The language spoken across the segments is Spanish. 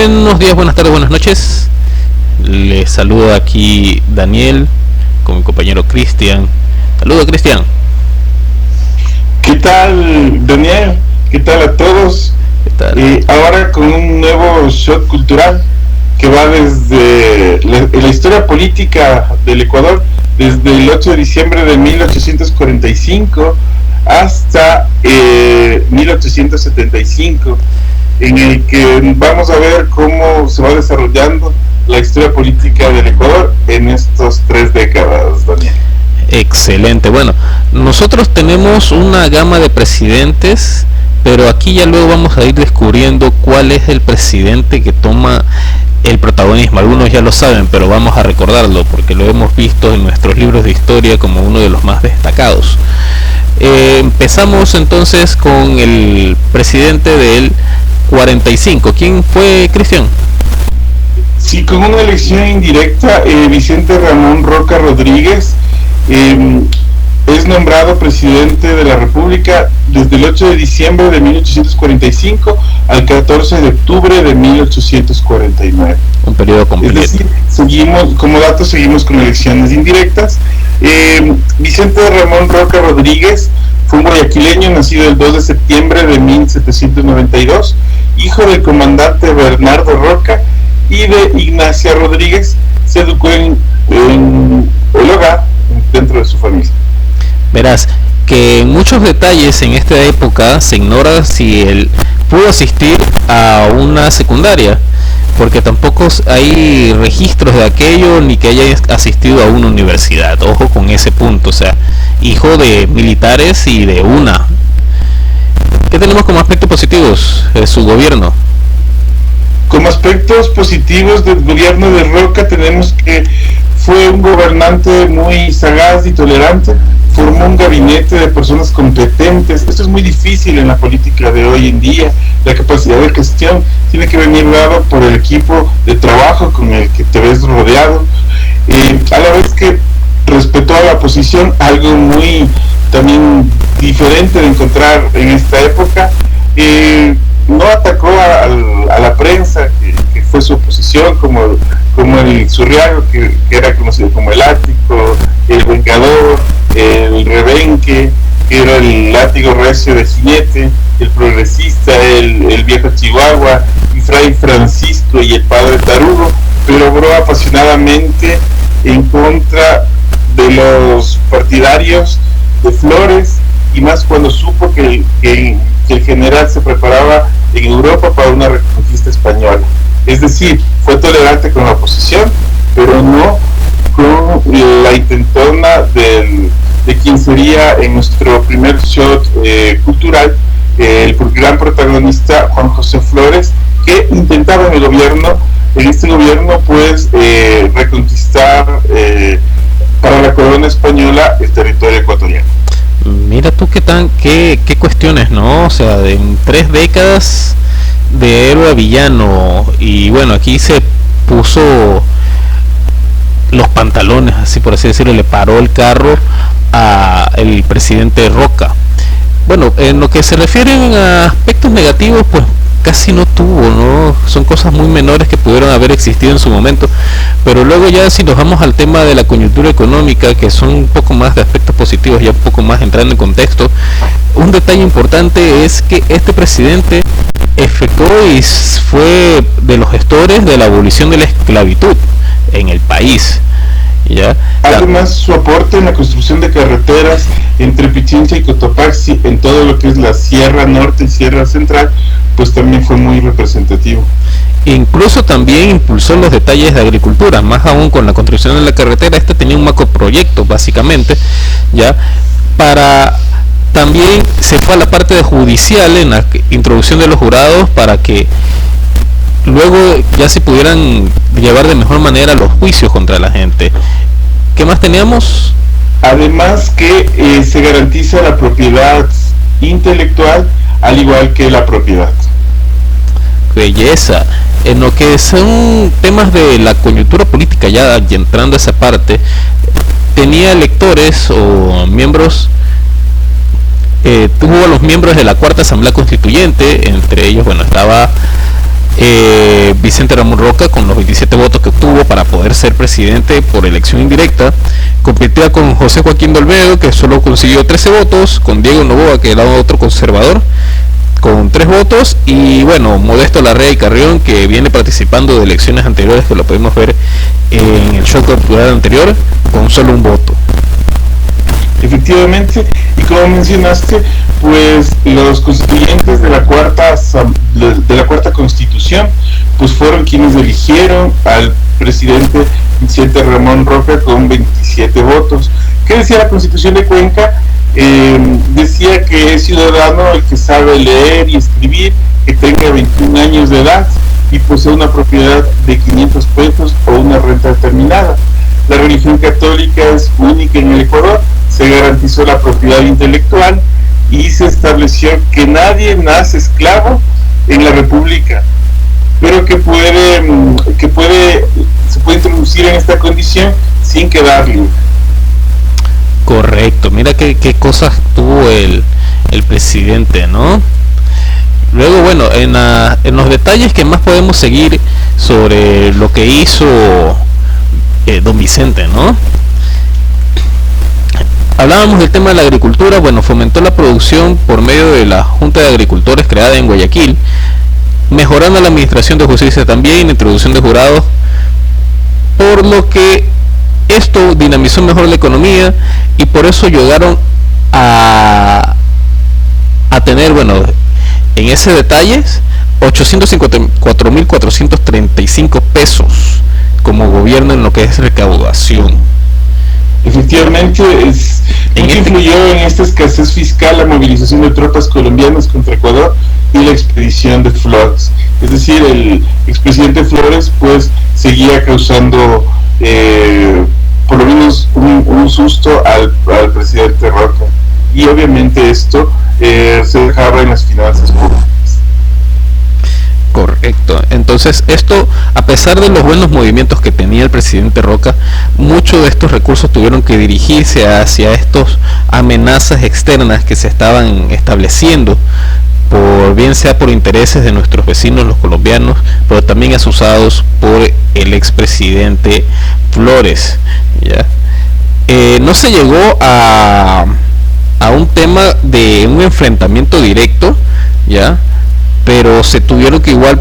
Buenos días, buenas tardes, buenas noches. Les saludo aquí Daniel con mi compañero Cristian. Saludo, Cristian. ¿Qué tal, Daniel? ¿Qué tal a todos? ¿Qué tal? Ahora con un nuevo shot cultural que va desde la historia política del Ecuador, desde el 8 de diciembre de 1845 hasta 1875, en el que vamos a ver cómo se va desarrollando la historia política del Ecuador en estas 3 décadas, Daniel. Excelente. Bueno, nosotros tenemos una gama de presidentes, pero aquí ya luego vamos a ir descubriendo cuál es el presidente que toma el protagonismo. Algunos ya lo saben, pero vamos a recordarlo porque lo hemos visto en nuestros libros de historia como uno de los más destacados. Empezamos entonces con el presidente del 45. ¿Quién fue, Cristian? Sí, con una elección indirecta, Vicente Ramón Roca Rodríguez es nombrado presidente de la República desde el 8 de diciembre de 1845 al 14 de octubre de 1849. Un periodo completo. Es decir, seguimos con elecciones indirectas. Vicente Ramón Roca Rodríguez fue un guayaquileño nacido el 2 de septiembre de 1792, hijo del comandante Bernardo Roca y de Ignacia Rodríguez. Se educó en el hogar dentro de su familia. Verás que en muchos detalles en esta época se ignora si él pudo asistir a una secundaria, porque tampoco hay registros de aquello ni que haya asistido a una universidad. Ojo con ese punto, o sea, hijo de militares y de una. ¿Qué tenemos como aspectos positivos de su gobierno? Como aspectos positivos del gobierno de Roca tenemos que fue un gobernante muy sagaz y tolerante, formó un gabinete de personas competentes. Esto es muy difícil en la política de hoy en día. La capacidad de gestión tiene que venir dado por el equipo de trabajo con el que te ves rodeado, a la vez que respetó a la oposición, algo muy también diferente de encontrar en esta época. No atacó a la prensa, que fue su oposición, como el Surriago, que era conocido como el Ático, el Vengador, el Rebenque, que era el látigo recio de jinete, el Progresista, el Viejo Chihuahua, y Fray Francisco y el Padre Tarugo, pero obró apasionadamente en contra de los partidarios de Flores, y más cuando supo que el general se preparaba en Europa para una reconquista española. Es decir, fue tolerante con la oposición, pero no con la intentona de quien sería en nuestro primer shot cultural el gran protagonista Juan José Flores, que intentaba en este gobierno pues reconquistar para la corona española el territorio ecuatoriano. Mira tú qué cuestiones, ¿no? O sea, en 3 décadas de héroe a villano. Y bueno, aquí se puso los pantalones, así por así decirlo, le paró el carro a el presidente Roca. Bueno, en lo que se refiere a aspectos negativos, pues casi no tuvo, ¿no? Son cosas muy menores que pudieron haber existido en su momento, pero luego ya si nos vamos al tema de la coyuntura económica, que son un poco más de aspectos positivos, ya un poco más entrando en contexto, un detalle importante es que este presidente efectuó y fue de los gestores de la abolición de la esclavitud en el país. ¿Ya? Además, su aporte en la construcción de carreteras entre Pichincha y Cotopaxi, en todo lo que es la Sierra Norte y Sierra Central, pues también fue muy representativo. Incluso también impulsó los detalles de agricultura, más aún con la construcción de la carretera. Este tenía un macroproyecto básicamente, ya, para también se fue a la parte de judicial en la introducción de los jurados para que luego ya se pudieran llevar de mejor manera los juicios contra la gente. ¿Qué más teníamos? Además que se garantiza la propiedad intelectual al igual que la propiedad. Belleza. En lo que son temas de la coyuntura política, ya entrando a esa parte, tenía electores o miembros, tuvo a los miembros de la Cuarta Asamblea Constituyente, entre ellos, bueno, estaba Vicente Ramón Roca, con los 27 votos que obtuvo para poder ser presidente por elección indirecta, competía con José Joaquín de Olmedo, que solo consiguió 13 votos, con Diego Noboa, que era otro conservador, con 3 votos, y bueno, Modesto Larrea y Carrión, que viene participando de elecciones anteriores, que lo podemos ver en el show cultural anterior, con solo un voto. Efectivamente, y como mencionaste, pues los constituyentes de la cuarta Constitución pues fueron quienes eligieron al presidente Vicente Ramón Roca con 27 votos. ¿Qué decía la Constitución de Cuenca? Decía que es ciudadano el que sabe leer y escribir, que tenga 21 años de edad y posee una propiedad de 500 pesos o una renta determinada. La religión católica es única en el Ecuador, se garantizó la propiedad intelectual y se estableció que nadie nace esclavo en la República, pero que se puede introducir en esta condición sin quedar libre. Correcto, mira qué cosas tuvo el presidente, ¿no? Luego, bueno, en los detalles que más podemos seguir sobre lo que hizo don Vicente, ¿no? Hablábamos del tema de la agricultura. Bueno, fomentó la producción por medio de la Junta de Agricultores creada en Guayaquil, mejorando la administración de justicia también, la introducción de jurados, por lo que esto dinamizó mejor la economía y por eso llegaron a tener, bueno, en ese detalles, 854.435 pesos como gobierno en lo que es recaudación. Efectivamente, influyó en esta escasez fiscal la movilización de tropas colombianas contra Ecuador y la expedición de Flores. Es decir, el expresidente Flores pues seguía causando por lo menos un susto al presidente Roca, y obviamente esto se dejaba en las finanzas públicas. Correcto. Entonces esto, a pesar de los buenos movimientos que tenía el presidente Roca, muchos de estos recursos tuvieron que dirigirse hacia estas amenazas externas que se estaban estableciendo, bien sea por intereses de nuestros vecinos los colombianos, pero también asusados por el expresidente Flores, ¿ya? No se llegó a un tema de un enfrentamiento directo, ¿ya?, pero se tuvieron que igual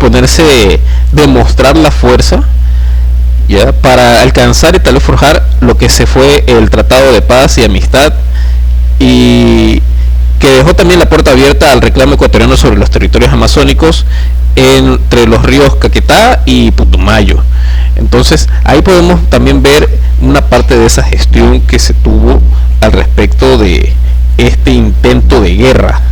demostrar la fuerza, ¿ya?, para alcanzar y tal vez forjar lo que se fue el Tratado de Paz y Amistad, y que dejó también la puerta abierta al reclamo ecuatoriano sobre los territorios amazónicos entre los ríos Caquetá y Putumayo. Entonces ahí podemos también ver una parte de esa gestión que se tuvo al respecto de este intento de guerra.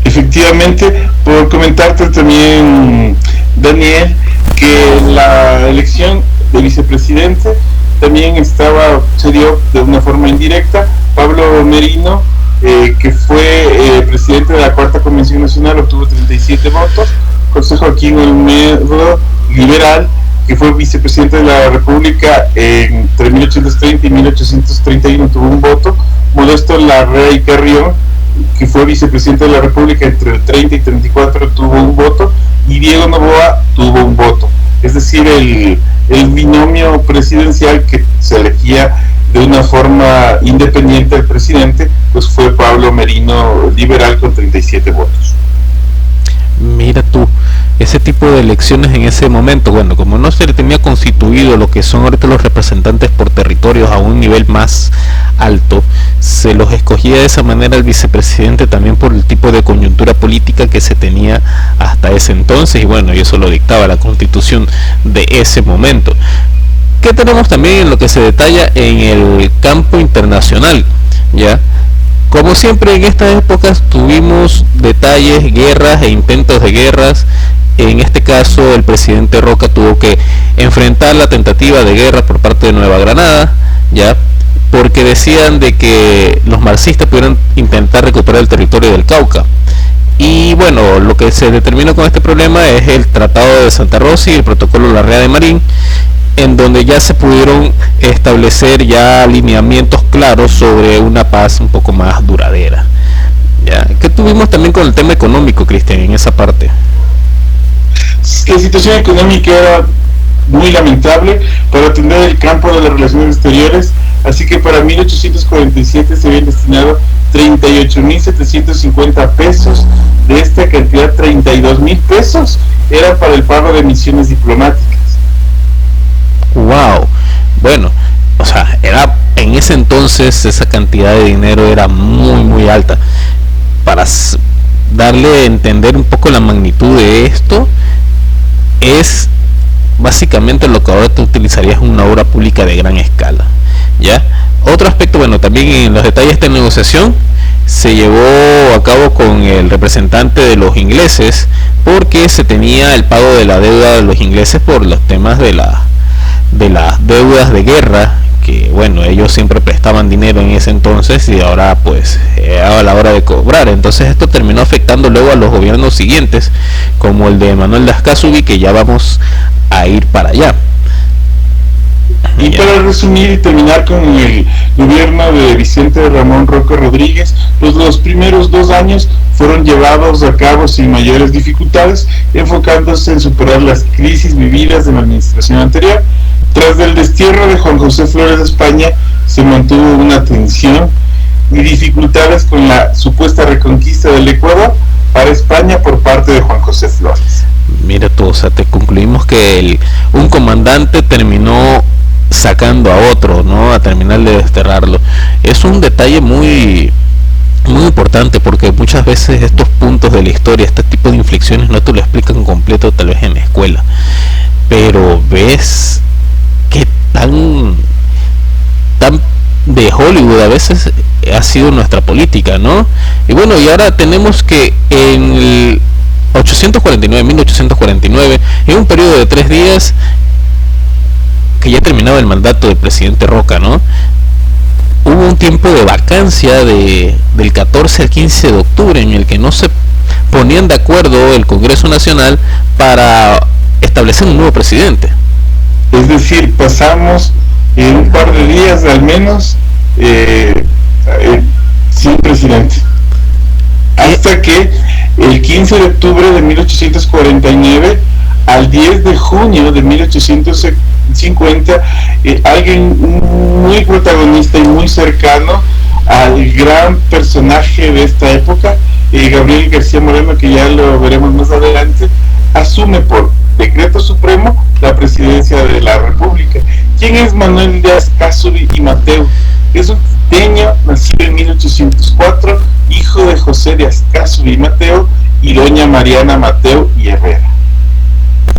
Efectivamente, por comentarte también, Daniel, que la elección de vicepresidente también se dio de una forma indirecta. Pablo Merino, que fue presidente de la Cuarta Convención Nacional, obtuvo 37 votos. José Joaquín Olmedo, liberal, que fue vicepresidente de la República entre 1830 y 1831, tuvo un voto. Modesto Larrea y Carrión, que fue vicepresidente de la República entre el 30 y 34, tuvo un voto, y Diego Noboa tuvo un voto. Es decir, el binomio presidencial que se elegía de una forma independiente del presidente, pues fue Pablo Merino, liberal, con 37 votos. Mira tú, ese tipo de elecciones en ese momento, bueno, como no se le tenía constituido lo que son ahorita los representantes por territorios a un nivel más alto, se los escogía de esa manera el vicepresidente también por el tipo de coyuntura política que se tenía hasta ese entonces, y bueno, y eso lo dictaba la constitución de ese momento. ¿Qué tenemos también en lo que se detalla en el campo internacional? ¿Ya? Como siempre en estas épocas tuvimos detalles, guerras e intentos de guerras. En este caso el presidente Roca tuvo que enfrentar la tentativa de guerra por parte de Nueva Granada, ¿ya?, porque decían de que los marxistas pudieran intentar recuperar el territorio del Cauca. Y bueno, lo que se determinó con este problema es el Tratado de Santa Rosa y el Protocolo Larrea de Marín, en donde ya se pudieron establecer ya alineamientos claros sobre una paz un poco más duradera. ¿Ya? ¿Qué tuvimos también con el tema económico, Cristian, en esa parte? la situación económica era muy lamentable para atender el campo de las relaciones exteriores, así que para 1847 se habían destinado 38.750 pesos. De esta cantidad, 32.000 pesos era para el pago de misiones diplomáticas. Wow. Bueno, o sea, era en ese entonces esa cantidad de dinero era muy alta. Para darle a entender un poco la magnitud de esto, es básicamente lo que ahora te utilizarías en una obra pública de gran escala, ¿ya? Otro aspecto, bueno, también en los detalles de negociación se llevó a cabo con el representante de los ingleses, porque se tenía el pago de la deuda de los ingleses por los temas de las deudas de guerra, que bueno, ellos siempre prestaban dinero en ese entonces y ahora pues a la hora de cobrar. Entonces esto terminó afectando luego a los gobiernos siguientes, como el de Manuel de Ascasubi, que ya vamos a ir para allá. Y para resumir y terminar con el gobierno de Vicente Ramón Roca Rodríguez, pues los primeros 2 años fueron llevados a cabo sin mayores dificultades, enfocándose en superar las crisis vividas en la administración anterior. Tras el destierro de Juan José Flores de España, se mantuvo una tensión y dificultades con la supuesta reconquista del Ecuador para España por parte de Juan José Flores. Mira tú, o sea, te concluimos que un comandante terminó sacando a otro, ¿no? A terminar de desterrarlo. Es un detalle muy importante, porque muchas veces estos puntos de la historia, este tipo de inflexiones, no te lo explican completo tal vez en la escuela, pero ves que tan de Hollywood a veces ha sido nuestra política, ¿no? Y bueno, y ahora tenemos que en el 1849, en un periodo de 3 días, que ya terminaba el mandato del presidente Roca, ¿no? Hubo un tiempo de vacancia del 14 al 15 de octubre en el que no se ponían de acuerdo el Congreso Nacional para establecer un nuevo presidente. Es decir, pasamos en un par de días al menos sin presidente. Hasta que el 15 de octubre de 1849 al 10 de junio de 1850, alguien muy protagonista y muy cercano al gran personaje de esta época, Gabriel García Moreno, que ya lo veremos más adelante, asume por decreto supremo la presidencia de la República. ¿Quién es Manuel de Ascasubi y Mateu? Es un quiteño nacido en 1804, hijo de José de Ascasubi y Mateu y doña Mariana Mateu y Herrera.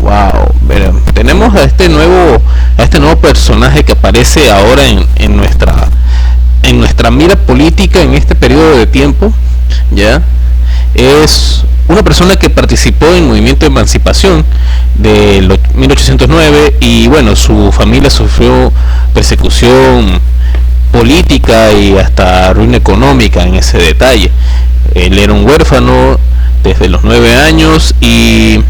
Wow, pero tenemos a este nuevo personaje que aparece ahora en nuestra mira política en este periodo de tiempo, ¿ya? Es una persona que participó en el movimiento de emancipación de 1809 y bueno, su familia sufrió persecución política y hasta ruina económica en ese detalle. Él era un huérfano desde los 9 años y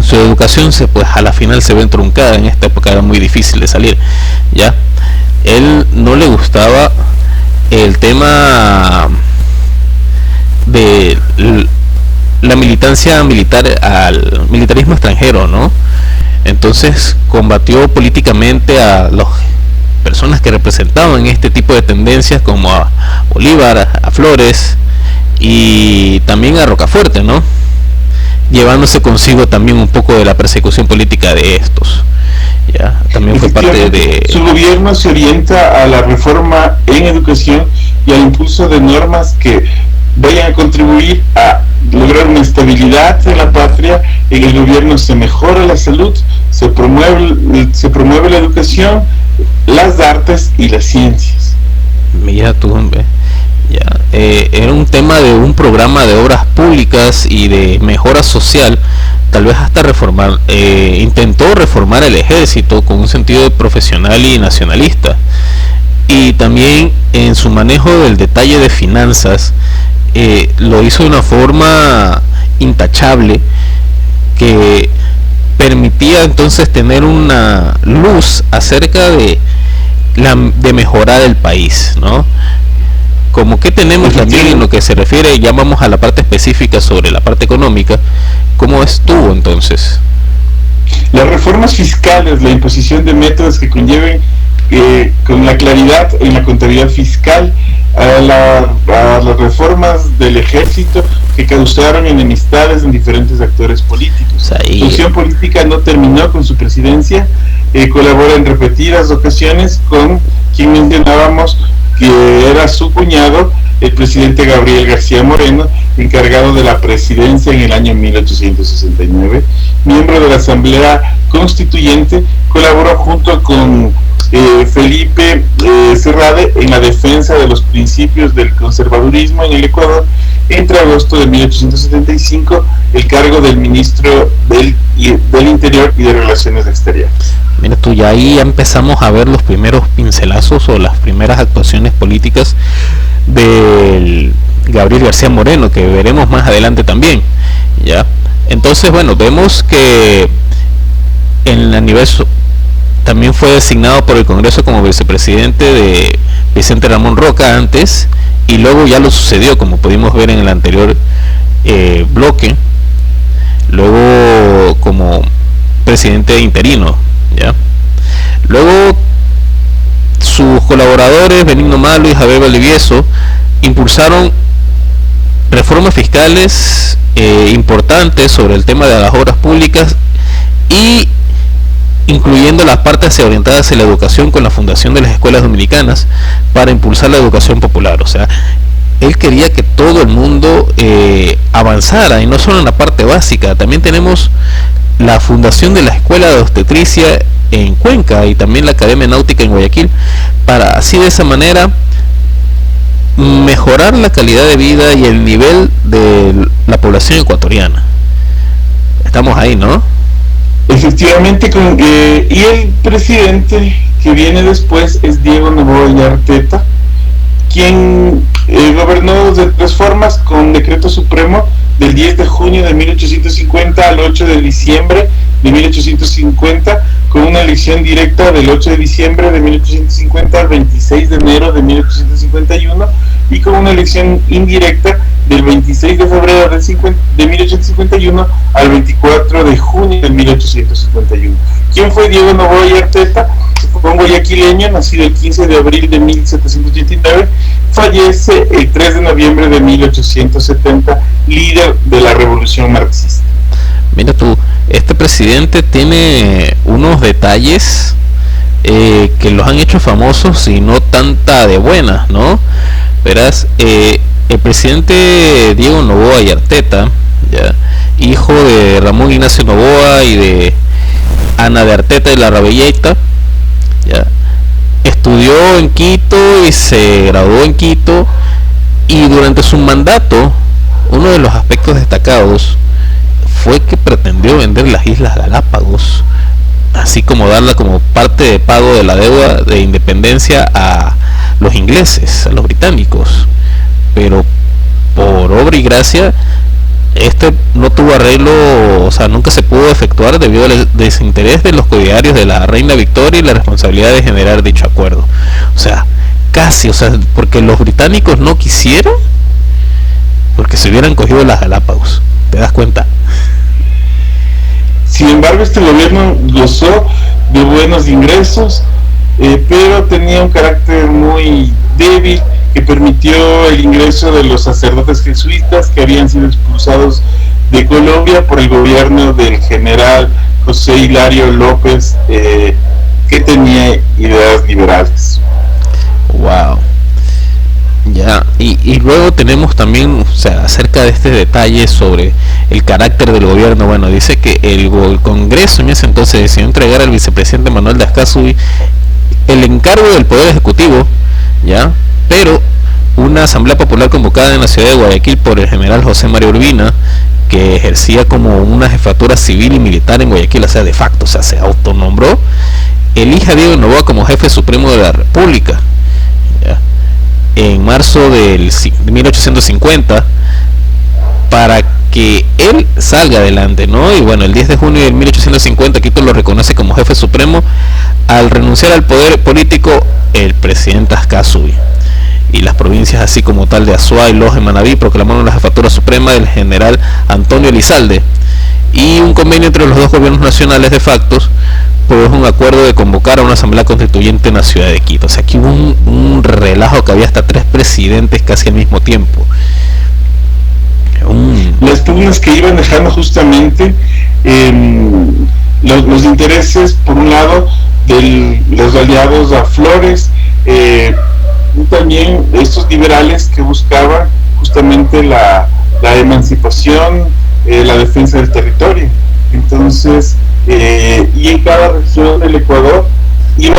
su educación pues a la final se ve truncada. En esta época era muy difícil de salir, ¿ya? Él no le gustaba el tema de la militancia militar al militarismo extranjero, ¿no? Entonces combatió políticamente a las personas que representaban este tipo de tendencias, como a Bolívar, a Flores y también a Rocafuerte, ¿no? Llevándose consigo también un poco de la persecución política de estos. Ya, también fue parte de... Su gobierno se orienta a la reforma en educación y al impulso de normas que vayan a contribuir a lograr una estabilidad de la patria. En el gobierno se mejora la salud, se promueve la educación, las artes y las ciencias. Mira tú, hombre. Ya, era un tema de un programa de obras públicas y de mejora social, tal vez hasta intentó reformar el ejército con un sentido profesional y nacionalista, y también en su manejo del detalle de finanzas lo hizo de una forma intachable que permitía entonces tener una luz acerca de mejorar el país, ¿no? Como que tenemos también en lo que se refiere, ya vamos a la parte específica sobre la parte económica, ¿Cómo estuvo entonces? Las reformas fiscales, la imposición de métodos que conlleven con la claridad en la contabilidad fiscal, a las reformas del ejército que causaron enemistades en diferentes actores políticos. Su acción política no terminó con su presidencia, colabora en repetidas ocasiones con quien mencionábamos que era su cuñado, el presidente Gabriel García Moreno, encargado de la presidencia en el año 1869, miembro de la Asamblea Constituyente, colaboró junto con Felipe Serrade en la defensa de los principios del conservadurismo en el Ecuador. Entre agosto de 1875, el cargo del ministro del Interior y de Relaciones Exteriores. Mira tú, ya ahí empezamos a ver los primeros pincelazos o las primeras actuaciones políticas del Gabriel García Moreno, que veremos más adelante también, ¿ya? Entonces, bueno, vemos que en el nivel también fue designado por el Congreso como vicepresidente de Vicente Ramón Roca antes, y luego ya lo sucedió, como pudimos ver en el anterior bloque, luego como presidente interino, ¿ya? Luego sus colaboradores Benigno Malo y Javier Valdivieso impulsaron reformas fiscales importantes sobre el tema de las obras públicas, y incluyendo las partes orientadas en la educación con la fundación de las escuelas dominicanas para impulsar la educación popular. O sea, él quería que todo el mundo avanzara, y no solo en la parte básica. También tenemos la fundación de la Escuela de Obstetricia en Cuenca y también la Academia Náutica en Guayaquil, para así de esa manera mejorar la calidad de vida y el nivel de la población ecuatoriana. Estamos ahí, ¿no? Efectivamente, y el presidente que viene después es Diego Noboa y Arteta, quien gobernó de tres formas: con decreto supremo del 10 de junio de 1850 al 8 de diciembre de 1850, con una elección directa del 8 de diciembre de 1850 al 26 de enero de 1851, y con una elección indirecta del 26 de febrero de 1851 al 24 de junio de 1851. ¿Quién fue Diego Noboa y Arteta? Fue un guayaquileño, nacido el 15 de abril de 1789, fallece el 3 de noviembre de 1870, líder de la revolución marxista. Mira tú, este presidente tiene unos detalles que los han hecho famosos y no tanta de buenas, ¿no? Verás, el presidente Diego Noboa y Arteta, ¿ya?, hijo de Ramón Ignacio Noboa y de Ana de Arteta y Larrabelleta, ¿ya?, estudió en Quito y se graduó en Quito, y durante su mandato uno de los aspectos destacados fue que pretendió vender las Islas Galápagos, así como darla como parte de pago de la deuda de independencia a los ingleses, a los británicos. Pero por obra y gracia, este no tuvo arreglo, o sea, nunca se pudo efectuar debido al desinterés de los codiarios de la reina Victoria y la responsabilidad de generar dicho acuerdo. O sea, casi, o sea, porque los británicos no quisieron, porque se hubieran cogido las Galápagos. ¿Te das cuenta? Sin embargo, este gobierno gozó de buenos ingresos, pero tenía un carácter muy débil, que permitió el ingreso de los sacerdotes jesuitas que habían sido expulsados de Colombia por el gobierno del general José Hilario López, que tenía ideas liberales. Wow. Ya, y luego tenemos también, o sea, acerca de este detalle sobre el carácter del gobierno. Bueno, dice que el Congreso en ese entonces decidió entregar al vicepresidente Manuel de Ascasubi el encargo del Poder Ejecutivo, ya, pero una asamblea popular convocada en la ciudad de Guayaquil por el general José María Urbina, que ejercía como una jefatura civil y militar en Guayaquil, o sea, de facto, o sea, se autonombró, elige a Diego Noboa como jefe supremo de la República, ¿ya?, en marzo de 1850, para que él salga adelante, ¿no? Y bueno, el 10 de junio de 1850 Quito lo reconoce como jefe supremo al renunciar al poder político el presidente Ascasubi, y las provincias así como tal de Azuay, Loja y Manabí proclamaron la jefatura suprema del general Antonio Elizalde, y un convenio entre los dos gobiernos nacionales de facto pues un acuerdo de convocar a una asamblea constituyente en la ciudad de Quito. O sea, aquí hubo un relajo que había hasta 3 presidentes casi al mismo tiempo. Las pugnas que iban dejando justamente los intereses, por un lado, de los aliados a Flores, y también estos liberales que buscaban justamente la emancipación, la defensa del territorio. Entonces, y en cada región del Ecuador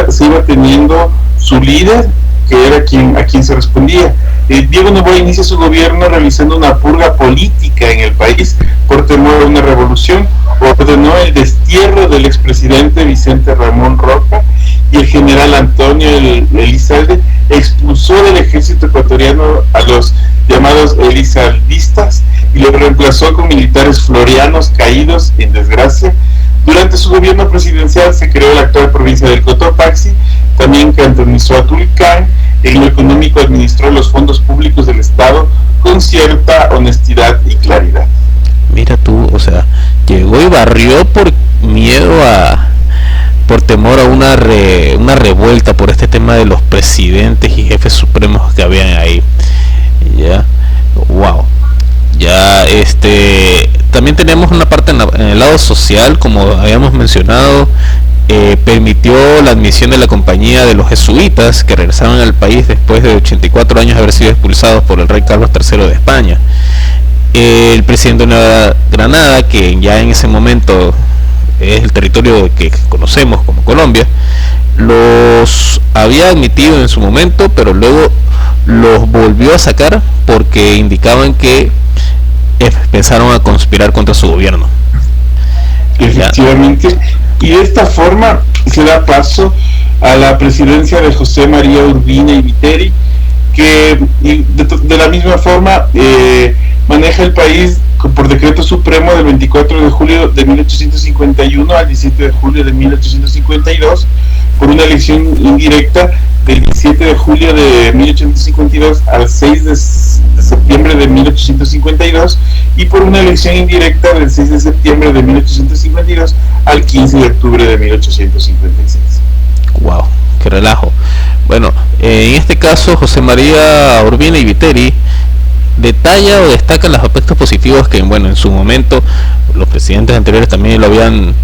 se iba teniendo su líder, que era a quien se respondía. Diego Noboa inicia su gobierno realizando una purga política en el país por temor a una revolución. Ordenó el destierro del expresidente Vicente Ramón Roca, y el general Antonio Elizalde expulsó del ejército ecuatoriano a los llamados elizaldistas y lo reemplazó con militares florianos caídos en desgracia. Durante su gobierno presidencial se creó la actual provincia del Cotopaxi, también cantonizó a Tulcán. En lo económico administró los fondos públicos del Estado con cierta honestidad y claridad. Mira tú, o sea, llegó y barrió por miedo por temor a una revuelta por este tema de los presidentes y jefes supremos que habían ahí. Ya, wow. Ya, también tenemos una parte en el lado social, como habíamos mencionado. Permitió la admisión de la compañía de los jesuitas que regresaron al país después de 84 años de haber sido expulsados por el rey Carlos III de España. El presidente de Nueva Granada, que ya en ese momento es el territorio que conocemos como Colombia, los había admitido en su momento, pero luego los volvió a sacar porque indicaban que pensaron a conspirar contra su gobierno. Efectivamente, y de esta forma se da paso a la presidencia de José María Urbina y Viteri, que de la misma forma maneja el país por decreto supremo del 24 de julio de 1851 al 17 de julio de 1852, por una elección indirecta del 17 de julio de 1852 al 6 de septiembre de 1852, y por una elección indirecta del 6 de septiembre de 1852 al 15 de octubre de 1856. Wow, qué relajo. Bueno, en este caso José María Urbina y Viteri detalla o destaca los aspectos positivos que, bueno, en su momento los presidentes anteriores también lo habían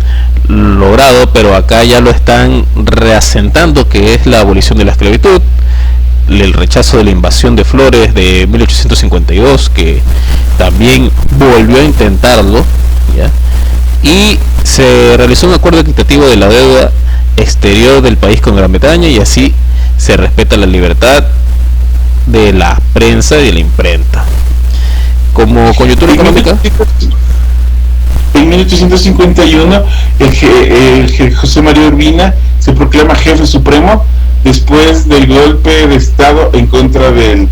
logrado, pero acá ya lo están reasentando, que es la abolición de la esclavitud, el rechazo de la invasión de Flores de 1852, que también volvió a intentarlo, ¿ya? Y se realizó un acuerdo equitativo de la deuda exterior del país con Gran Bretaña, y así se respeta la libertad de la prensa y de la imprenta. Como coyuntura económica, en 1851 el José María Urbina se proclama jefe supremo después del golpe de estado en contra del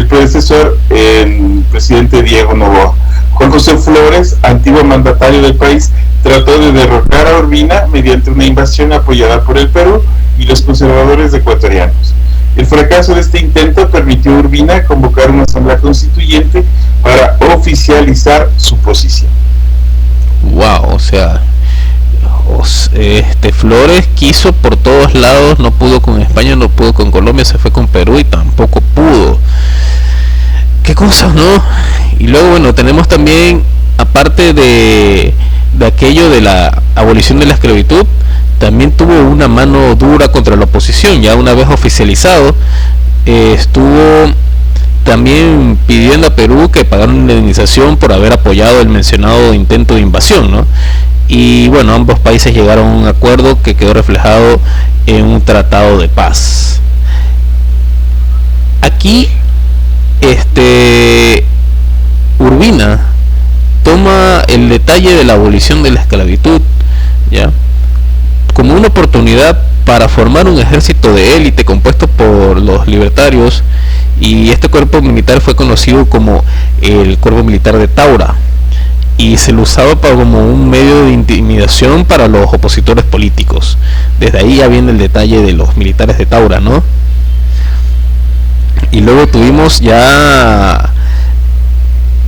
predecesor, el presidente Diego Noboa. Juan José Flores, antiguo mandatario del país, trató de derrocar a Urbina mediante una invasión apoyada por el Perú y los conservadores ecuatorianos. El fracaso de este intento permitió a Urbina convocar una asamblea constituyente para oficializar su posición. Wow, o sea, Flores quiso por todos lados, no pudo con España, no pudo con Colombia, se fue con Perú y tampoco pudo. Qué cosas, ¿no? Y luego, bueno, tenemos también, aparte de aquello de la abolición de la esclavitud, también tuvo una mano dura contra la oposición. Ya una vez oficializado, estuvo también pidiendo a Perú que pagara una indemnización por haber apoyado el mencionado intento de invasión, ¿no? Y bueno, ambos países llegaron a un acuerdo que quedó reflejado en un tratado de paz. Aquí Urbina toma el detalle de la abolición de la esclavitud, ¿ya?, como una oportunidad para formar un ejército de élite compuesto por los libertarios, y este cuerpo militar fue conocido como el Cuerpo Militar de Taura, y se lo usaba como un medio de intimidación para los opositores políticos. Desde ahí ya viene el detalle de los militares de Taura, ¿no? Y luego tuvimos ya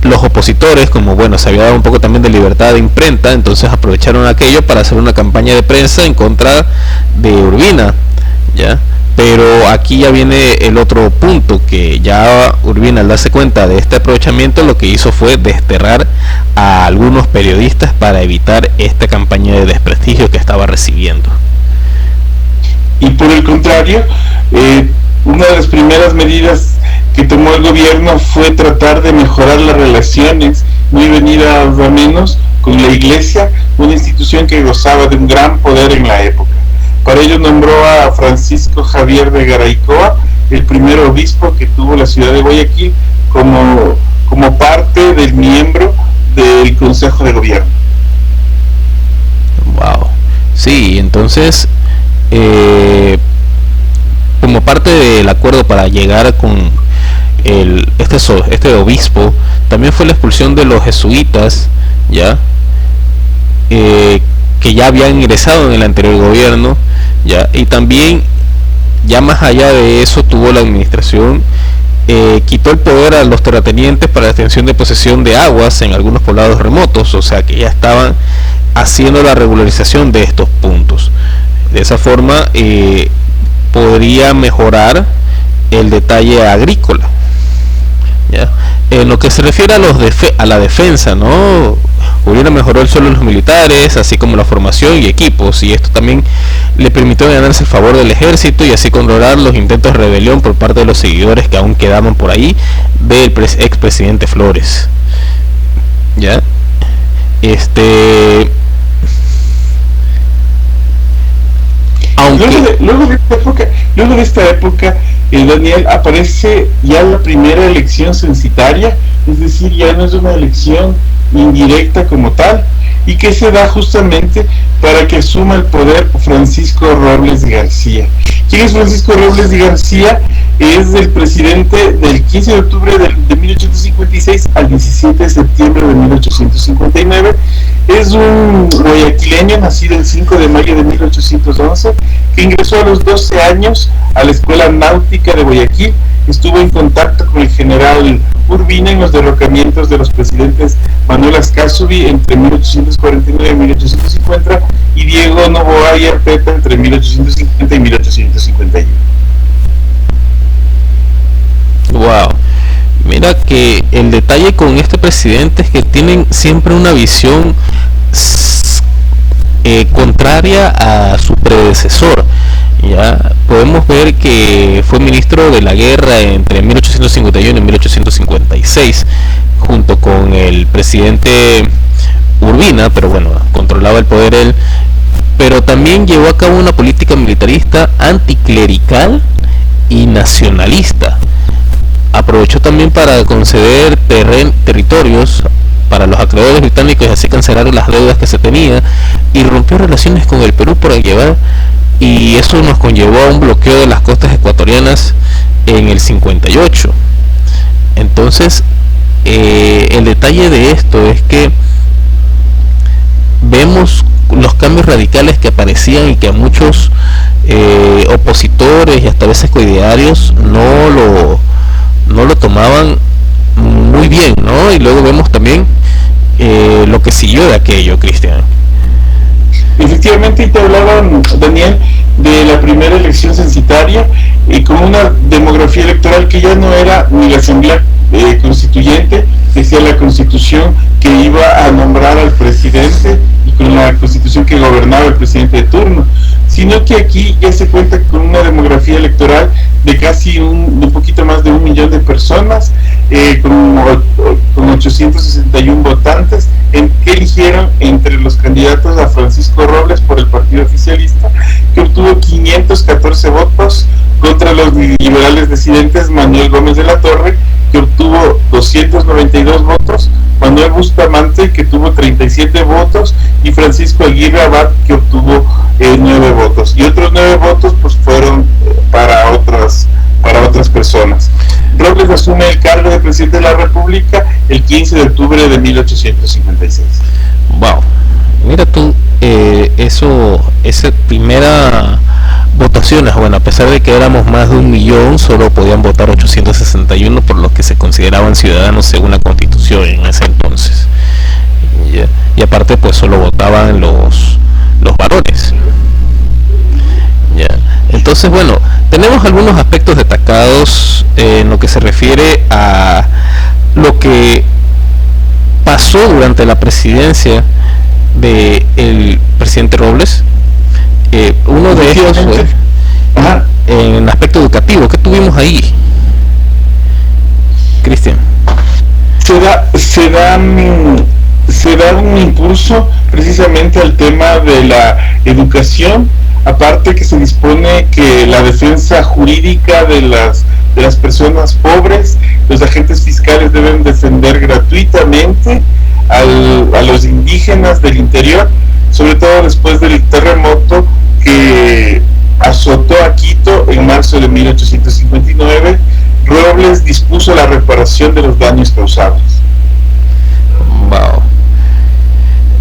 los opositores, como bueno, se había dado un poco también de libertad de imprenta, entonces aprovecharon aquello para hacer una campaña de prensa en contra de Urbina, ¿ya? Pero aquí ya viene el otro punto, que ya Urbina, al darse cuenta de este aprovechamiento, lo que hizo fue desterrar a algunos periodistas para evitar esta campaña de desprestigio que estaba recibiendo. Y por el contrario, una de las primeras medidas que tomó el gobierno fue tratar de mejorar las relaciones, muy venidas a menos, con la Iglesia, una institución que gozaba de un gran poder en la época. Para ello nombró a Francisco Javier de Garaycoa, el primer obispo que tuvo la ciudad de Guayaquil, como parte del miembro del Consejo de Gobierno. Wow. Sí, entonces, como parte del acuerdo para llegar con este obispo, también fue la expulsión de los jesuitas, ya que ya habían ingresado en el anterior gobierno, ya, y también, ya más allá de eso, tuvo la administración, quitó el poder a los terratenientes para la extensión de posesión de aguas en algunos poblados remotos, o sea que ya estaban haciendo la regularización de estos puntos. De esa forma podría mejorar el detalle agrícola, ¿ya? En lo que se refiere a la defensa, ¿no? Hubiera mejorado el sueldo de los militares, así como la formación y equipos, y esto también le permitió ganarse el favor del ejército y así controlar los intentos de rebelión por parte de los seguidores que aún quedaban por ahí del expresidente Flores, ¿ya? Aunque luego de esta época, Daniel, aparece ya la primera elección censitaria, es decir, ya no es una elección indirecta como tal, y que se da justamente para que asuma el poder Francisco Robles de García. ¿Quién es Francisco Robles de García? Es el presidente del 15 de octubre de 1856 al 17 de septiembre de 1859. Es un guayaquileño nacido el 5 de mayo de 1811, que ingresó a los 12 años a la Escuela Náutica de Guayaquil. Estuvo en contacto con el general Urbina en los derrocamientos de los presidentes Manuel Ascasubi entre 1849 y 1850 y Diego Noboa y Arpeta entre 1850 y 1851. Wow. Mira que el detalle con este presidente es que tienen siempre una visión contraria a su predecesor. Ya podemos ver que fue ministro de la guerra entre 1851 y 1856 junto con el presidente Urbina, pero bueno, controlaba el poder él, pero también llevó a cabo una política militarista anticlerical y nacionalista. Aprovechó también para conceder territorios para los acreedores británicos y así cancelar las deudas que se tenía, y rompió relaciones con el Perú para llevar, y eso nos conllevó a un bloqueo de las costas ecuatorianas en el 58. Entonces el detalle de esto es que vemos los cambios radicales que aparecían y que a muchos opositores y hasta a veces coidearios no lo tomaban muy bien, ¿no? Y luego vemos también lo que siguió de aquello, Cristian. Efectivamente, y te hablaba, Daniel, de la primera elección censitaria y con una demografía electoral que ya no era ni la asamblea constituyente, decía la constitución que iba a nombrar al presidente y con la constitución que gobernaba el presidente de turno, sino que aquí ya se cuenta con una demografía electoral de casi un poquito más de 1 millón de personas, con 861 votantes, que eligieron entre los candidatos a Francisco Robles por el partido oficialista, que obtuvo 514 votos, contra los liberales disidentes Manuel Gómez de la Torre, que obtuvo 292 votos, Manuel Bustamante, que tuvo 37 votos, y Francisco Aguirre Abad, que obtuvo 9 votos, y otros 9 votos pues fueron para otras personas. Robles asume el cargo de presidente de la República el 15 de octubre de 1856. Wow, mira tú, esa primera votaciones. Bueno, a pesar de que éramos más de 1 millón, solo podían votar 861 por los que se consideraban ciudadanos según la Constitución en ese entonces. Y aparte, pues solo votaban los varones. Entonces, bueno, tenemos algunos aspectos destacados en lo que se refiere a lo que pasó durante la presidencia del presidente Robles. Uno de ellos fue en el aspecto educativo. ¿Qué tuvimos ahí, Cristian? Se da un impulso precisamente al tema de la educación, aparte que se dispone que la defensa jurídica de las personas pobres, los agentes fiscales deben defender gratuitamente a los indígenas del interior, sobre todo después del terremoto que azotó a Quito en marzo de 1859. Robles dispuso la reparación de los daños causados. Wow.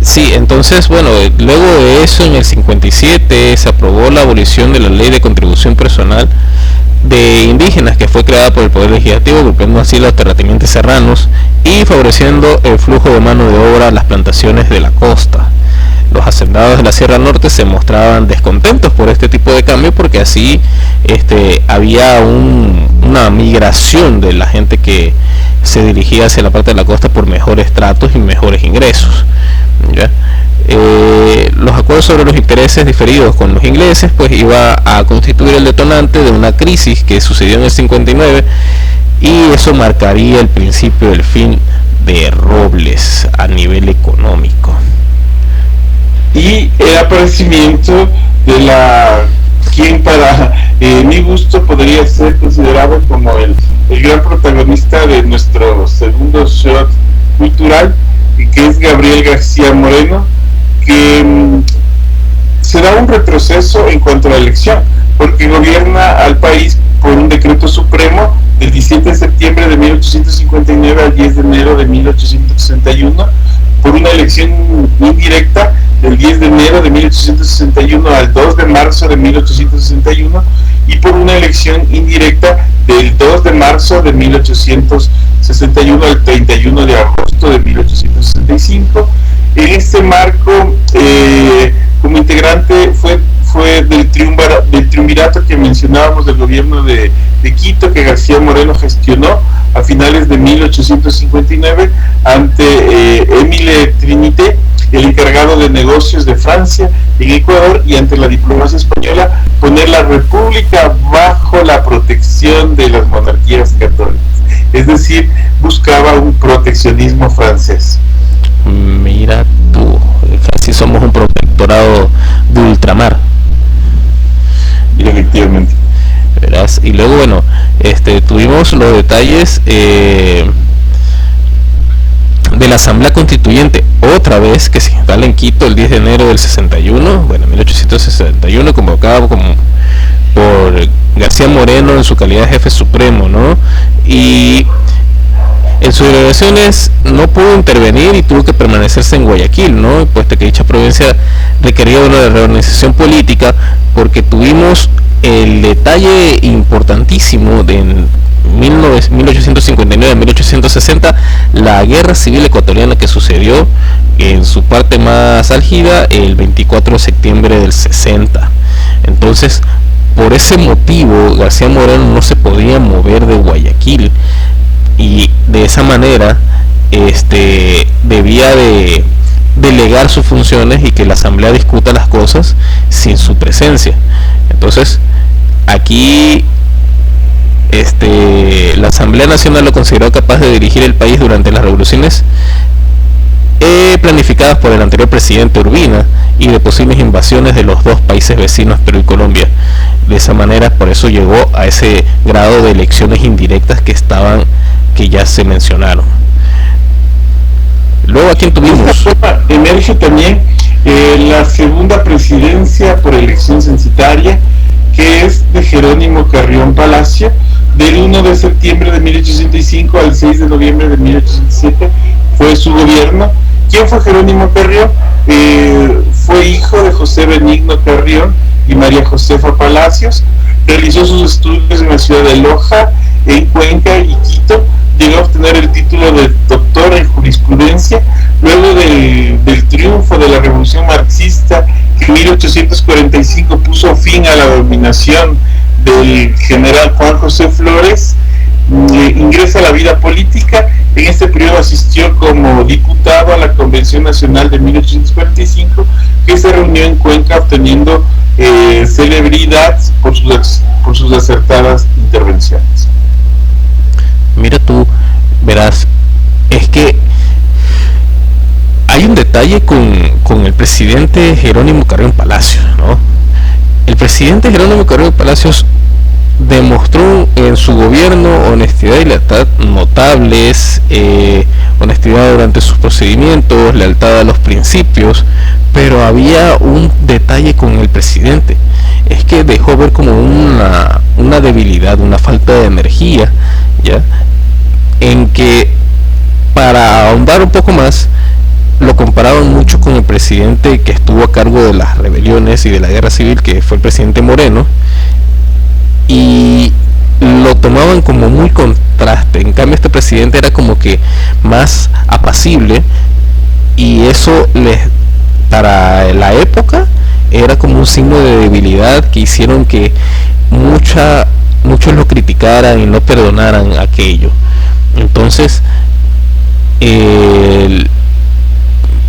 Sí, entonces, bueno, luego de eso, en el 57 se aprobó la abolición de la ley de contribución personal de indígenas, que fue creada por el Poder Legislativo, golpeando así los terratenientes serranos y favoreciendo el flujo de mano de obra a las plantaciones de la costa. Los hacendados de la Sierra Norte se mostraban descontentos por este tipo de cambio, porque así había una migración de la gente que se dirigía hacia la parte de la costa por mejores tratos y mejores ingresos. ¿Ya? Los acuerdos sobre los intereses diferidos con los ingleses pues iba a constituir el detonante de una crisis que sucedió en el 59, y eso marcaría el principio del fin de Robles a nivel económico. Y el aparecimiento de quien para mi gusto podría ser considerado como el gran protagonista de nuestro segundo shot cultural, que es Gabriel García Moreno, que se da un retroceso en cuanto a la elección, porque gobierna al país por un decreto supremo del 17 de septiembre de 1859 al 10 de enero de 1861, por una elección indirecta del 10 de enero de 1861 al 2 de marzo de 1861, y por una elección indirecta del 2 de marzo de 1861 al 31 de agosto de 1865. En este marco, como integrante fue del triunvirato que mencionábamos del gobierno de Quito, que García Moreno gestionó a finales de 1859 ante Émile Trinité, el encargado de negocios de Francia en Ecuador, y ante la diplomacia española poner la república bajo la protección de las monarquías católicas. Es decir, buscaba un proteccionismo francés. Mira tú, casi somos un protectorado de ultramar. Efectivamente. Verás. Y luego, bueno, tuvimos los detalles de la Asamblea Constituyente, otra vez, que se instala en Quito el 10 de enero del 61, bueno, 1861, convocada por García Moreno en su calidad de jefe supremo, ¿no? Y en sus delegaciones no pudo intervenir y tuvo que permanecerse en Guayaquil, ¿no? Puesto que dicha provincia requería una reorganización política, porque tuvimos el detalle importantísimo de 1859-1860, la guerra civil ecuatoriana, que sucedió en su parte más álgida el 24 de septiembre del 60. Entonces, por ese motivo, García Moreno no se podía mover de Guayaquil, y de esa manera debía de delegar sus funciones y que la asamblea discuta las cosas sin su presencia. Entonces, aquí la Asamblea Nacional lo consideró capaz de dirigir el país durante las revoluciones planificadas por el anterior presidente Urbina, y de posibles invasiones de los dos países vecinos, Perú y Colombia. De esa manera, por eso llegó a ese grado de elecciones indirectas que ya se mencionaron. Luego, ¿a quién tuvimos? Emerge también la segunda presidencia por elección censitaria, que es de Jerónimo Carrión Palacio, del 1 de septiembre de 1805 al 6 de noviembre de 1807 fue su gobierno. ¿Quién fue Jerónimo Carrión? fue hijo de José Benigno Carrión y María Josefa Palacios. Realizó sus estudios en la ciudad de Loja, en Cuenca y Quito. Llegó a obtener el título de doctor en jurisprudencia luego del triunfo de la revolución marxista, que en 1845 puso fin a la dominación del general Juan José Flores. Ingresa a la vida política. En este periodo asistió como diputado a la Convención Nacional de 1845, que se reunió en Cuenca, obteniendo celebridad por sus acertadas intervenciones. Mira tú, verás, es que hay un detalle con el presidente Jerónimo Carrión Palacios, ¿no? El presidente Jerónimo Carrión Palacios demostró en su gobierno honestidad y lealtad notables, honestidad durante sus procedimientos, lealtad a los principios, pero había un detalle con el presidente, es que dejó ver como una debilidad, una falta de energía, ¿ya? En que, para ahondar un poco más, lo comparaban mucho con el presidente que estuvo a cargo de las rebeliones y de la guerra civil, que fue el presidente Moreno, y lo tomaban como muy contraste. En cambio, este presidente era como que más apacible, y eso para la época era como un signo de debilidad que hicieron que muchos lo criticaran y no perdonaran aquello. Entonces el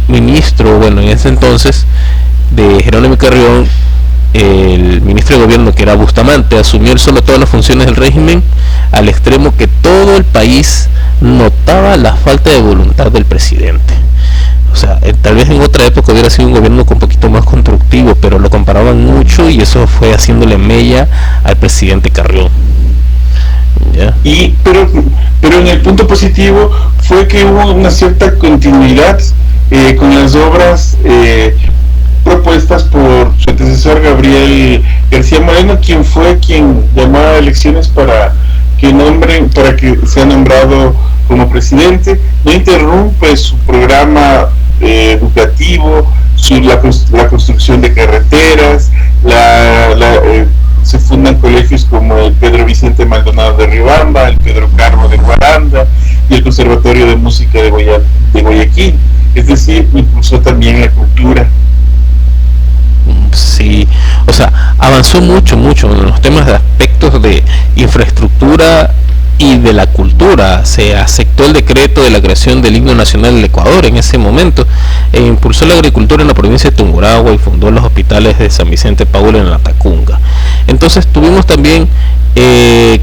ministro, bueno, en ese entonces, de Jerónimo Carrión, el ministro de gobierno, que era Bustamante, asumió él solo todas las funciones del régimen, al extremo que todo el país notaba la falta de voluntad del presidente. O sea, tal vez en otra época hubiera sido un gobierno un poquito más constructivo, pero lo comparaban mucho y eso fue haciéndole mella al presidente Carrión. ¿Ya? Pero en el punto positivo fue que hubo una cierta continuidad con las obras propuestas por su antecesor Gabriel García Moreno, quien llamó a elecciones para que sea nombrado como presidente. No interrumpe su programa educativo, la construcción de carreteras, se fundan colegios como el Pedro Vicente Maldonado de Riobamba, el Pedro Carmo de Guaranda y el Conservatorio de Música de Guayaquil. Es decir, impulsó también la cultura. Sí, o sea, avanzó mucho en los temas de aspectos de infraestructura y de la cultura. Se aceptó el decreto de la creación del himno nacional del Ecuador en ese momento, e impulsó la agricultura en la provincia de Tungurahua y fundó los hospitales de San Vicente Paúl en la Tacunga. Entonces tuvimos también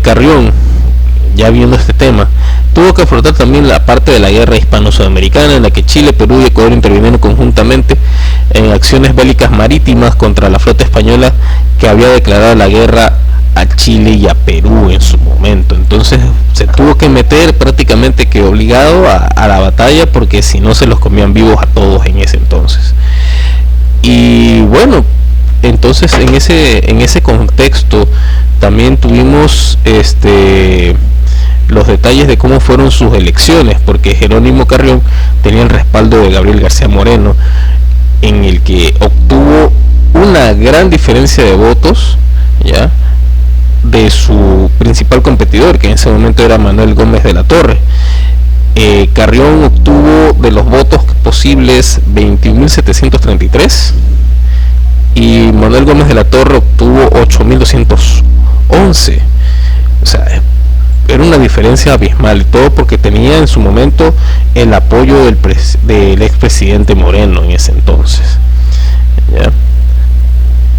Carrión, ya viendo este tema, tuvo que afrontar también la parte de la guerra hispano-sudamericana, en la que Chile, Perú y Ecuador intervinieron conjuntamente en acciones bélicas marítimas contra la flota española, que había declarado la guerra a Chile y a Perú en su momento. Entonces se tuvo que meter prácticamente que obligado a la batalla, porque si no se los comían vivos a todos en ese entonces. Y bueno, entonces en ese contexto también tuvimos los detalles de cómo fueron sus elecciones, porque Jerónimo Carrión tenía el respaldo de Gabriel García Moreno, en el que obtuvo una gran diferencia de votos, ¿ya?, de su principal competidor, que en ese momento era Manuel Gómez de la Torre. Carrión obtuvo de los votos posibles 21.733 y Manuel Gómez de la Torre obtuvo 8.211. O sea, era una diferencia abismal, y todo porque tenía en su momento el apoyo del expresidente Moreno en ese entonces, ¿ya?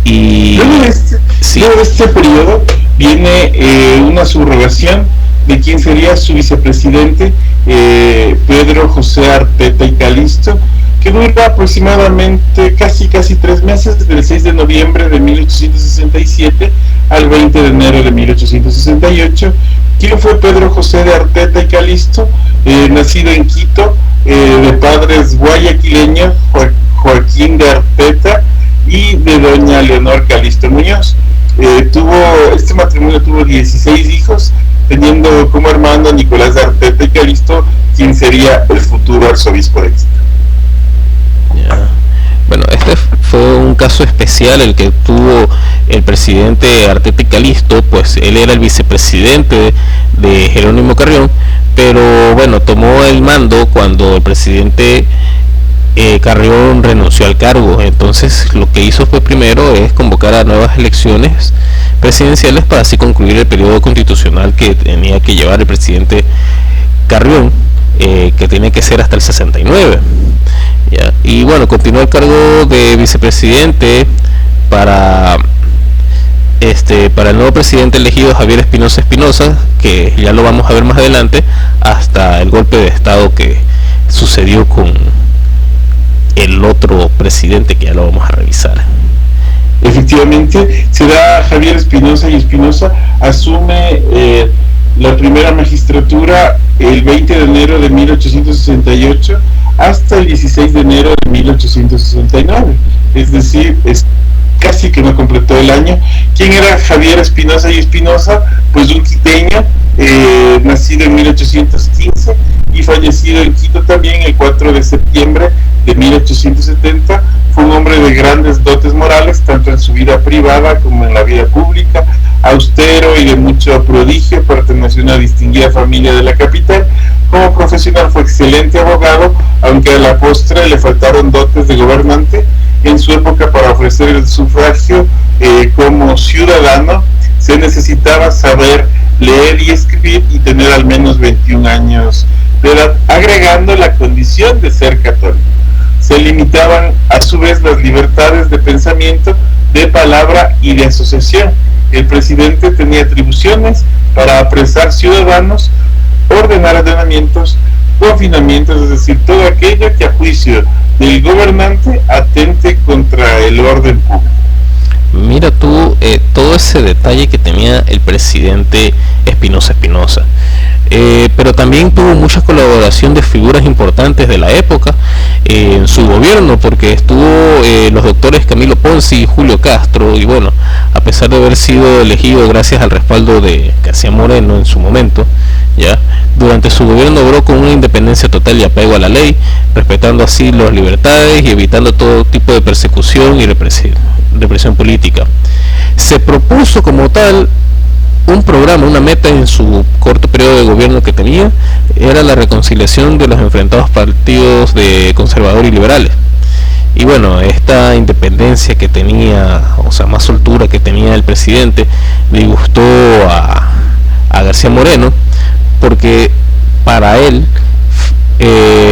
Y luego de este periodo viene una subrogación de quien sería su vicepresidente, Pedro José Arteta y Calisto, que dura aproximadamente casi 3 meses, desde el 6 de noviembre de 1867 al 20 de enero de 1868. ¿Quién fue Pedro José de Arteta y Calisto? Nacido en Quito, de padres guayaquileños, Joaquín de Arteta y de doña Leonor Calisto Muñoz. Este matrimonio tuvo 16 hijos, teniendo como hermano a Nicolás de Arteta y Calisto, quien sería el futuro arzobispo de Quito. Yeah. Bueno, este fue caso especial el que tuvo el presidente Arteta Calisto, pues él era el vicepresidente de Jerónimo Carrión, pero bueno, tomó el mando cuando el presidente Carrión renunció al cargo. Entonces lo que hizo fue primero es convocar a nuevas elecciones presidenciales para así concluir el periodo constitucional que tenía que llevar el presidente Carrión, que tiene que ser hasta el 69. ¿Ya? Y bueno, continuó el cargo de vicepresidente para el nuevo presidente elegido, Javier Espinosa Espinosa, que ya lo vamos a ver más adelante, hasta el golpe de estado que sucedió con el otro presidente, que ya lo vamos a revisar. Efectivamente, se da Javier Espinosa, y Espinosa asume la primera magistratura el 20 de enero de 1868 hasta el 16 de enero de 1869, es decir, es casi que no completó el año. ¿Quién era Javier Espinosa y Espinosa? Pues un quiteño, nacido en 1815 y fallecido en Quito también el 4 de septiembre de 1870. Fue un hombre de grandes dotes morales, tanto en su vida privada como en la vida pública, austero y de mucho prodigio, perteneció a una distinguida familia de la capital. Como profesional fue excelente abogado, aunque a la postre le faltaron dotes de gobernante. En su época, para ofrecer el sufragio como ciudadano, se necesitaba saber leer y escribir y tener al menos 21 años de edad, agregando la condición de ser católico. Se limitaban a su vez las libertades de pensamiento, de palabra y de asociación. El presidente tenía atribuciones para apresar ciudadanos, ordenar allanamientos, confinamientos, es decir, todo aquello que a juicio del gobernante atente contra el orden público. Mira tú todo ese detalle que tenía el presidente Espinosa Espinosa. Pero también tuvo mucha colaboración de figuras importantes de la época en su gobierno, porque estuvo los doctores Camilo Ponzi y Julio Castro, y bueno, a pesar de haber sido elegido gracias al respaldo de García Moreno en su momento, ya durante su gobierno obró con una independencia total y apego a la ley, respetando así las libertades y evitando todo tipo de persecución y represión política. Se propuso como tal un programa, una meta en su corto periodo de gobierno que tenía, era la reconciliación de los enfrentados partidos de conservadores y liberales. Y bueno, esta independencia que tenía, o sea, más soltura que tenía el presidente, disgustó a García Moreno, porque para él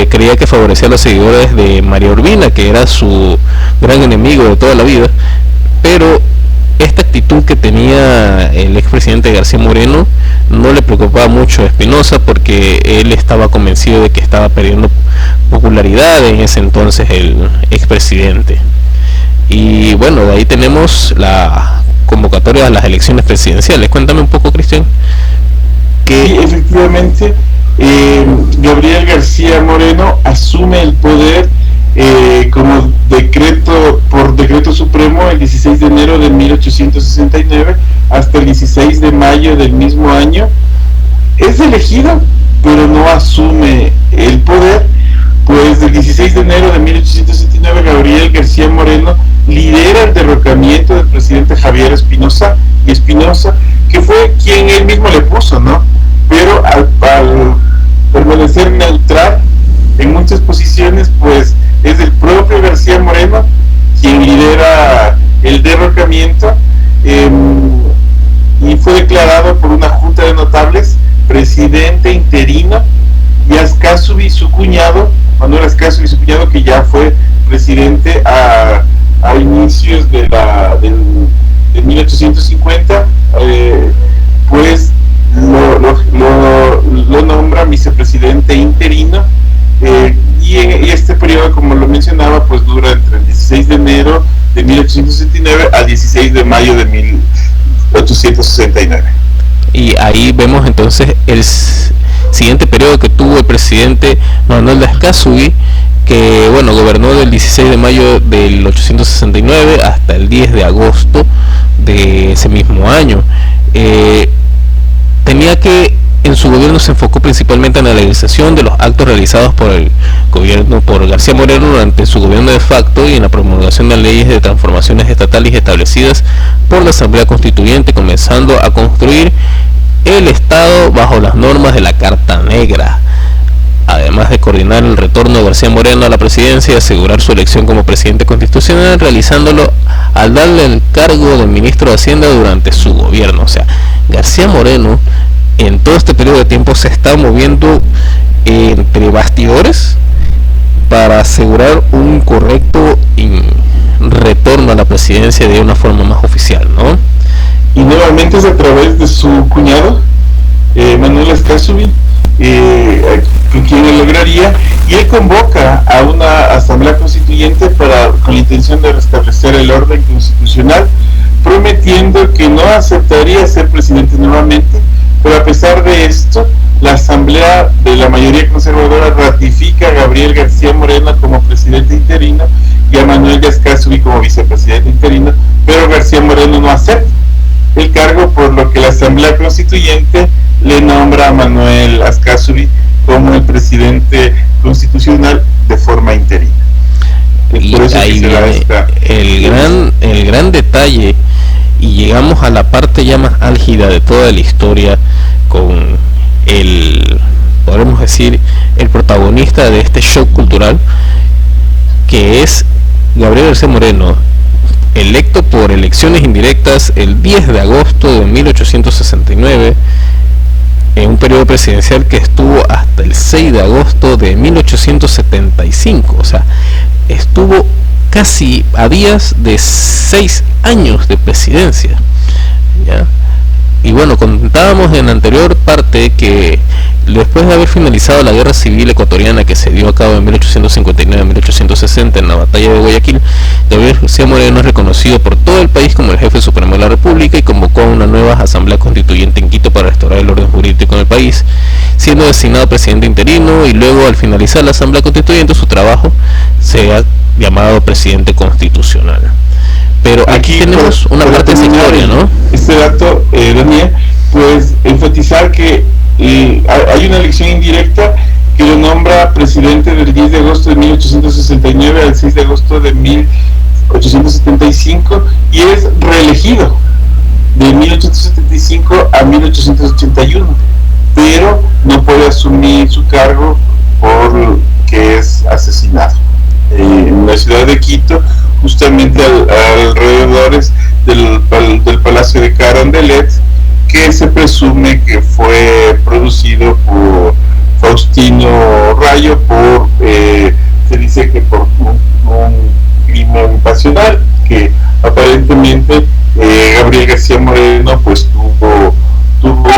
creía que favorecía a los seguidores de María Urbina, que era su gran enemigo de toda la vida. Pero esta actitud que tenía el expresidente García Moreno no le preocupaba mucho a Espinosa, porque él estaba convencido de que estaba perdiendo popularidad en ese entonces el expresidente. Y bueno, de ahí tenemos la convocatoria a las elecciones presidenciales. Cuéntame un poco, Cristian. Sí, efectivamente, Gabriel García Moreno asume el poder como por decreto supremo el 16 de enero de 1869 hasta el 16 de mayo del mismo año. Es elegido, pero no asume el poder, pues el 16 de enero de 1869 Gabriel García Moreno lidera el derrocamiento del presidente Javier Espinosa y Espinosa, que fue quien él mismo le puso, ¿no? Pero al permanecer neutral en muchas posiciones, pues es el propio García Moreno quien lidera el derrocamiento, y fue declarado por una junta de notables presidente interino, y Ascasubi, su cuñado, Manuel Ascasubi, su cuñado, que ya fue presidente a inicios de 1850, pues lo nombra vicepresidente interino, y este periodo, como lo mencionaba, pues dura entre el 16 de enero de 1869 al 16 de mayo de 1869. Y ahí vemos entonces el siguiente periodo que tuvo el presidente Manuel de Ascasubi, que bueno, gobernó del 16 de mayo del 1869 hasta el 10 de agosto de ese mismo año. Tenía que en su gobierno se enfocó principalmente en la legalización de los actos realizados por el gobierno, por García Moreno durante su gobierno de facto, y en la promulgación de leyes de transformaciones estatales establecidas por la Asamblea Constituyente, comenzando a construir el Estado bajo las normas de la Carta Negra, además de coordinar el retorno de García Moreno a la presidencia y asegurar su elección como presidente constitucional, realizándolo al darle el cargo de ministro de Hacienda durante su gobierno. O sea, García Moreno en todo este periodo de tiempo se está moviendo entre bastidores para asegurar un correcto retorno a la presidencia de una forma más oficial, ¿no? Y nuevamente es a través de su cuñado, Manuel Ascasubi, quien lo lograría, y él convoca a una asamblea constituyente con la intención de restablecer el orden constitucional, prometiendo que no aceptaría ser presidente nuevamente. Pero a pesar de esto, la asamblea de la mayoría conservadora ratifica a Gabriel García Moreno como presidente interino y a Manuel Ascasubi como vicepresidente interino, pero García Moreno no acepta el cargo, por lo que la asamblea constituyente le nombra a Manuel Ascasubi como el presidente constitucional de forma interina. Y por eso ahí viene el gran detalle, y llegamos a la parte ya más álgida de toda la historia, con podremos decir, el protagonista de este shock cultural, que es Gabriel García Moreno, electo por elecciones indirectas el 10 de agosto de 1869, en un periodo presidencial que estuvo hasta el 6 de agosto de 1875, o sea, estuvo casi a días de 6 años de presidencia, ¿ya? Y bueno, contábamos en la anterior parte que después de haber finalizado la guerra civil ecuatoriana que se dio a cabo en 1859-1860 en la batalla de Guayaquil, Gabriel García Moreno es reconocido por todo el país como el jefe supremo de la República y convocó a una nueva asamblea constituyente en Quito para restaurar el orden jurídico en el país, siendo designado presidente interino, y luego, al finalizar la asamblea constituyente, su trabajo se ha llamado presidente constitucional. Pero aquí tenemos una parte de esa historia, ¿no? Este dato, Daniel, pues enfatizar que hay una elección indirecta que lo nombra presidente del 10 de agosto de 1869 al 6 de agosto de 1875, y es reelegido de 1875 a 1881, pero no puede asumir su cargo porque es asesinado en la ciudad de Quito, justamente alrededores del Palacio de Carondelet, que se presume que fue producido por Faustino Rayo, se dice que por un crimen pasional, que aparentemente Gabriel García Moreno pues tuvo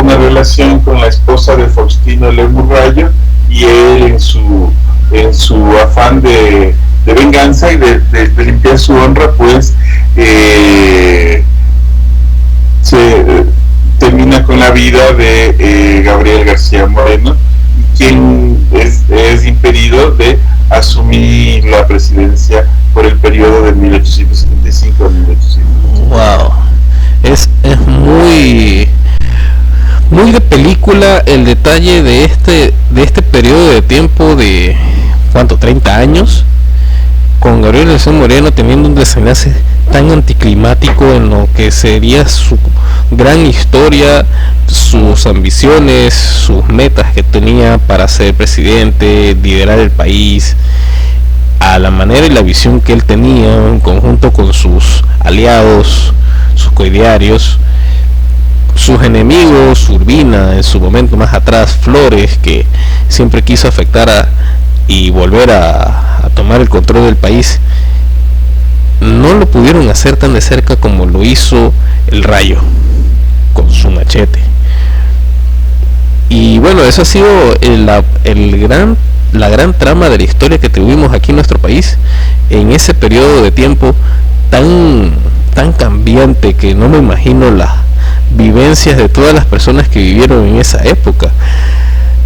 una relación con la esposa de Faustino Lemus Rayo, y él en su afán de venganza y de limpiar su honra, pues se termina con la vida de Gabriel García Moreno, quien es impedido de asumir la presidencia por el periodo de 1875 a 1880. Wow, es muy de película el detalle de este periodo de tiempo de ¿cuánto? 30 años, con Gabriel García Moreno teniendo un desenlace tan anticlimático en lo que sería su gran historia, sus ambiciones, sus metas que tenía para ser presidente, liderar el país, a la manera y la visión que él tenía en conjunto con sus aliados, sus coidearios, sus enemigos, Urbina en su momento más atrás, Flores, que siempre quiso afectar y volver a tomar el control del país, no lo pudieron hacer tan de cerca como lo hizo el Rayo con su machete. Y bueno, eso ha sido la gran trama de la historia que tuvimos aquí en nuestro país en ese periodo de tiempo tan cambiante, que no me imagino las vivencias de todas las personas que vivieron en esa época.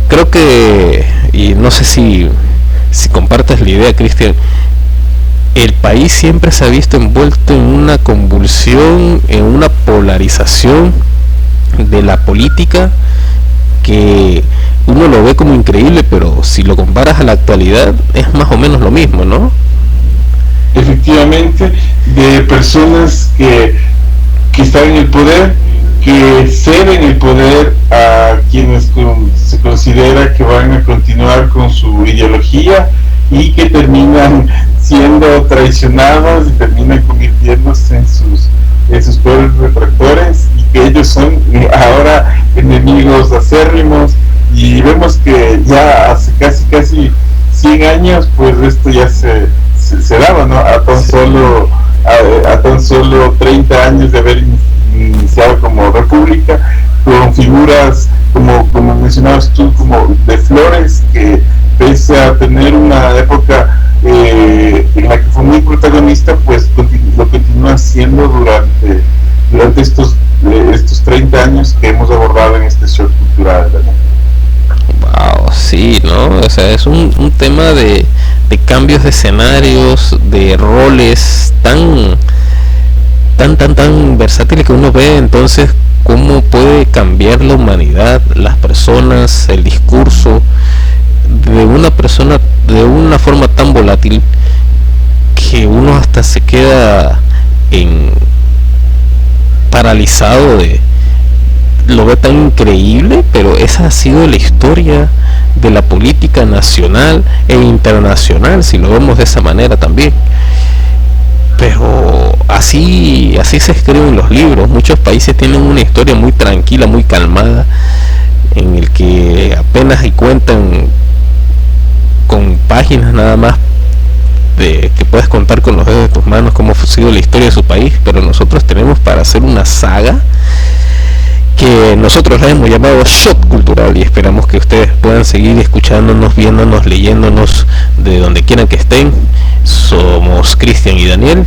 Creo que, y no sé si compartas la idea, Cristian, el país siempre se ha visto envuelto en una convulsión, en una polarización de la política que uno lo ve como increíble, pero si lo comparas a la actualidad es más o menos lo mismo, ¿no? Efectivamente, de personas que están en el poder, que ceden el poder a quienes se considera que van a continuar con su ideología y que terminan siendo traicionados y terminan convirtiéndose en sus peores retractores, y que ellos son ahora enemigos acérrimos. Y vemos que ya hace casi 100 años pues esto ya se daba, ¿no? A tan solo 30 años de haber iniciado como república, con figuras como mencionabas tú, como de Flores, que pese a tener una época en la que fue muy protagonista, pues lo continúa haciendo durante estos 30 años que hemos abordado en este show cultural, ¿verdad? Wow, sí, ¿no? O sea, es un tema de cambios de escenarios, de roles tan versátiles que uno ve. Entonces, cómo puede cambiar la humanidad, las personas, el discurso de una persona de una forma tan volátil que uno hasta se queda paralizado lo ve tan increíble. Pero esa ha sido la historia de la política nacional e internacional, si lo vemos de esa manera también. Pero así se escriben los libros. Muchos países tienen una historia muy tranquila, muy calmada, en el que apenas y cuentan con páginas nada más que puedes contar con los dedos de tus manos cómo ha sido la historia de su país. Pero nosotros tenemos para hacer una saga que nosotros la hemos llamado Shot Cultural, y esperamos que ustedes puedan seguir escuchándonos, viéndonos, leyéndonos de donde quieran que estén. Somos Cristian y Daniel.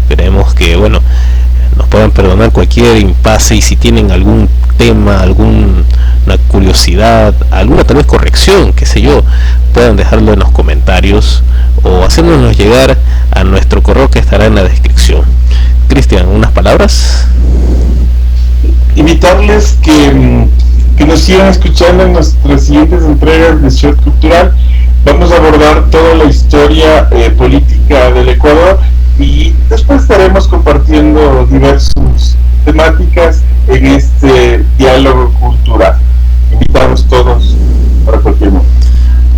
Esperemos que nos puedan perdonar cualquier impasse, y si tienen algún tema, alguna curiosidad, alguna tal vez corrección, qué sé yo, puedan dejarlo en los comentarios o hacérnoslos llegar a nuestro correo que estará en la descripción. Cristian, ¿unas palabras? Invitarles que nos sigan escuchando en nuestras siguientes entregas de Shot Cultural. Vamos a abordar toda la historia política del Ecuador, y después estaremos compartiendo diversas temáticas en este diálogo cultural. Invitamos todos para cualquier momento.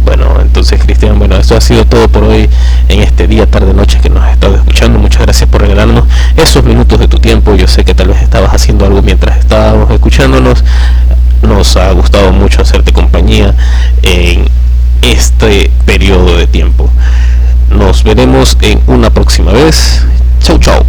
Bueno, entonces Cristian, esto ha sido todo por hoy en este día, tarde, noche que nos has estado escuchando. Muchas gracias por regalarnos esos minutos de tu tiempo. Yo sé que tal vez estabas haciendo algo mientras estábamos escuchándonos. Nos ha gustado mucho hacerte compañía en este periodo de tiempo. Nos veremos en una próxima vez. Chau, chau.